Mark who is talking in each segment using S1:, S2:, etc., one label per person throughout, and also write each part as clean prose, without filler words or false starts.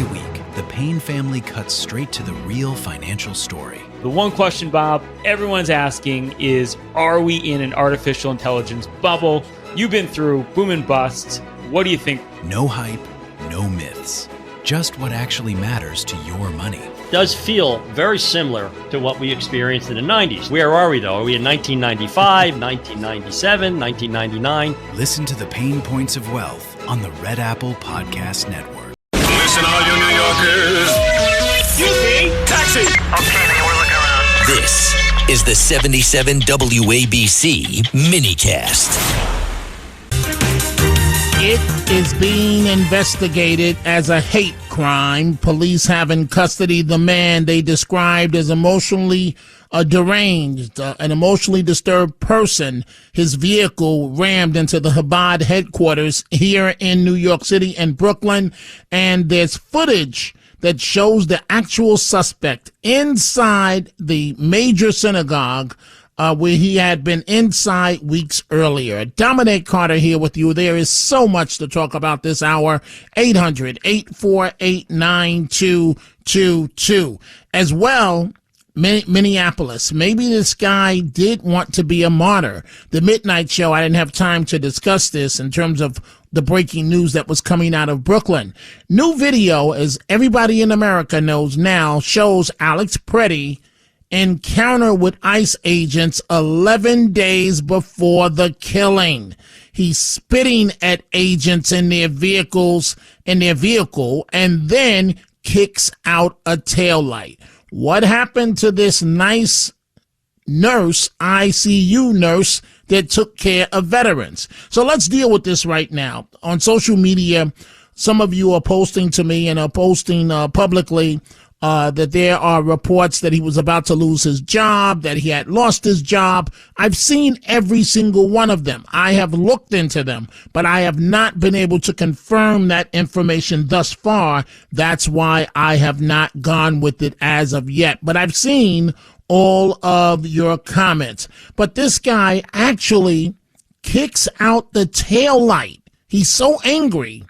S1: Every week, the Payne family cuts straight to the real financial story.
S2: The one question, Bob, everyone's asking is, are we in an artificial intelligence bubble? You've been through boom and bust. What do you think?
S1: No hype, no myths. Just what actually matters to your money.
S3: Does feel very similar to what we experienced in the 90s. Where are we, though? Are we in 1995, 1997, 1999?
S1: Listen to the Pain Points of Wealth on the Red Apple Podcast Network.
S4: Listen, all you New Yorkers. Excuse me. Taxi. Okay, man, we're looking around.
S5: This is the 77 WABC minicast.
S6: It is being investigated as a hate crime. Police have in custody the man they described as emotionally deranged, an emotionally disturbed person. His vehicle rammed into the Chabad headquarters here in New York City and Brooklyn, and there's footage that shows the actual suspect inside the major synagogue where he had been inside weeks earlier. Dominic Carter here with you. There is so much to talk about this hour. 800-848-9222. As well, Minneapolis. Maybe this guy did want to be a martyr. The Midnight Show, I didn't have time to discuss this in terms of the breaking news that was coming out of Brooklyn. New video, as everybody in America knows now, shows Alex Pretty encounter with ICE agents 11 days before the killing. He's spitting at agents in their vehicle, and then kicks out a taillight. What happened to this nice nurse, ICU nurse, that took care of veterans? So let's deal with this right now. On social media, some of you are posting to me and are posting publicly that there are reports that he was about to lose his job, that he had lost his job. I've seen every single one of them. I have looked into them, but I have not been able to confirm that information thus far. That's why I have not gone with it as of yet. But I've seen all of your comments. But this guy actually kicks out the tail light. He's so angry.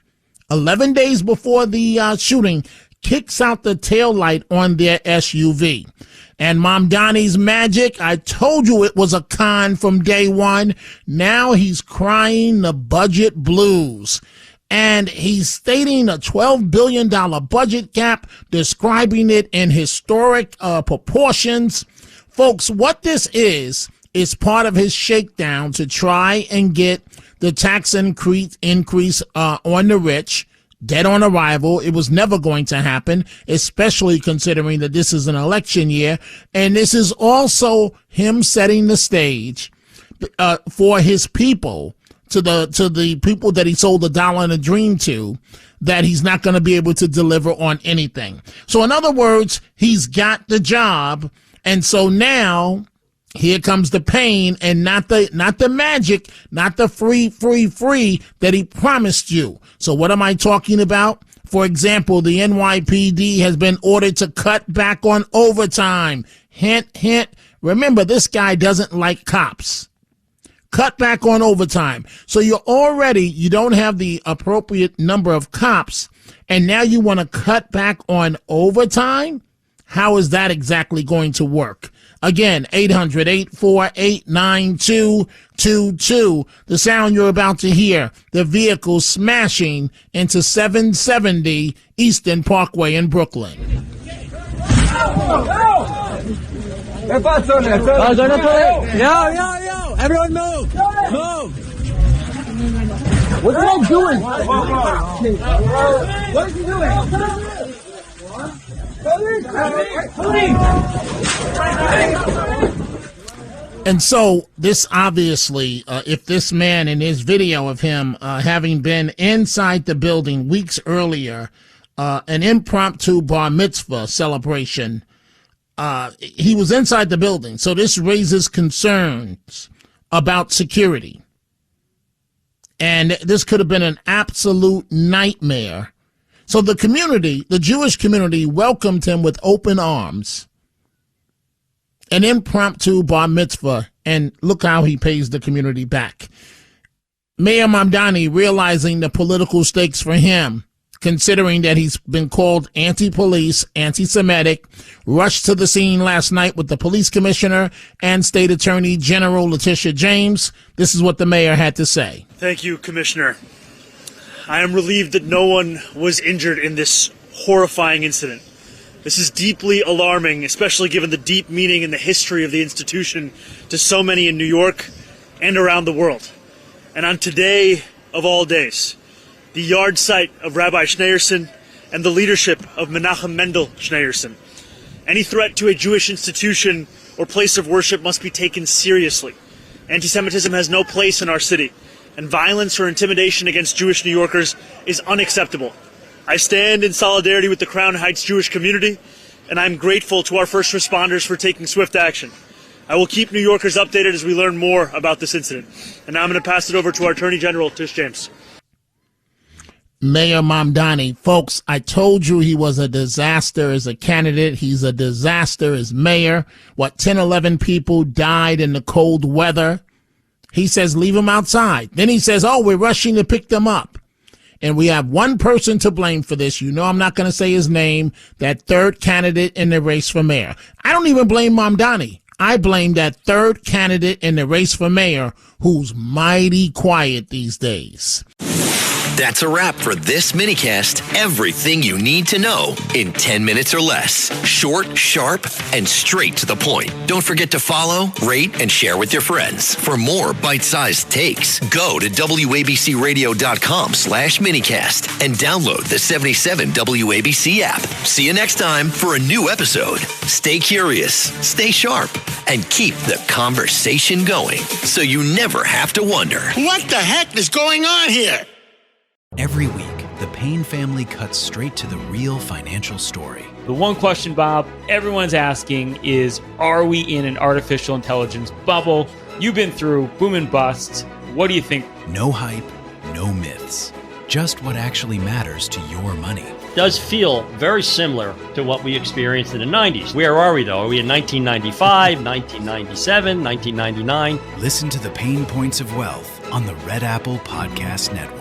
S6: 11 days before the shooting, kicks out the tail light on their SUV. And Mamdani's magic, I told you it was a con from day one. Now he's crying the budget blues. And he's stating a $12 billion budget gap, describing it in historic proportions. Folks, what this is part of his shakedown to try and get the tax increase on the rich. Dead on arrival. It was never going to happen, especially considering that this is an election year. And this is also him setting the stage for his people, to the people that he sold $1 and a dream to, that he's not going to be able to deliver on anything. So in other words, he's got the job. And so now here comes the pain, and not the magic, not the free that he promised you. So what am I talking about? For example, the NYPD has been ordered to cut back on overtime. Hint, hint. Remember, this guy doesn't like cops. Cut back on overtime. So you don't have the appropriate number of cops, and now you want to cut back on overtime? How is that exactly going to work? Again, 800-848-9222. The sound you're about to hear, the vehicle smashing into 770 Eastern Parkway in Brooklyn.
S7: Yo, everyone move! Move! What are they doing? What is he doing?
S6: And so this obviously, if this man in his video of him having been inside the building weeks earlier, an impromptu bar mitzvah celebration, he was inside the building. So this raises concerns about security. And this could have been an absolute nightmare. So the community, the Jewish community, welcomed him with open arms. An impromptu bar mitzvah, and look how he pays the community back. Mayor Mamdani, realizing the political stakes for him, considering that he's been called anti-police, anti-Semitic, rushed to the scene last night with the police commissioner and State Attorney General Letitia James. This is what the mayor had to say.
S8: Thank you, Commissioner. I am relieved that no one was injured in this horrifying incident. This is deeply alarming, especially given the deep meaning and the history of the institution to so many in New York and around the world. And on today of all days, the yard site of Rabbi Schneerson and the leadership of Menachem Mendel Schneerson, any threat to a Jewish institution or place of worship must be taken seriously. Anti-Semitism has no place in our city, and violence or intimidation against Jewish New Yorkers is unacceptable. I stand in solidarity with the Crown Heights Jewish community, and I'm grateful to our first responders for taking swift action. I will keep New Yorkers updated as we learn more about this incident. And now I'm going to pass it over to our Attorney General, Tish James.
S6: Mayor Mamdani, folks, I told you he was a disaster as a candidate. He's a disaster as mayor. 10, 11 people died in the cold weather. He says, leave them outside. Then he says, oh, we're rushing to pick them up. And we have one person to blame for this. You know I'm not going to say his name, that third candidate in the race for mayor. I don't even blame Mamdani. I blame that third candidate in the race for mayor who's mighty quiet these days.
S5: That's a wrap for this minicast. Everything you need to know in 10 minutes or less. Short, sharp, and straight to the point. Don't forget to follow, rate, and share with your friends. For more bite-sized takes, go to WABCRadio.com/minicast and download the 77 WABC app. See you next time for a new episode. Stay curious, stay sharp, and keep the conversation going so you never have to wonder.
S4: What the heck is going on here?
S1: Every week, the Payne family cuts straight to the real financial story.
S2: The one question, Bob, everyone's asking is, are we in an artificial intelligence bubble? You've been through boom and bust. What do you think?
S1: No hype, no myths. Just what actually matters to your money.
S3: Does feel very similar to what we experienced in the 90s. Where are we, though? Are we in 1995, 1997, 1999?
S1: Listen to the Pain Points of Wealth on the Red Apple Podcast Network.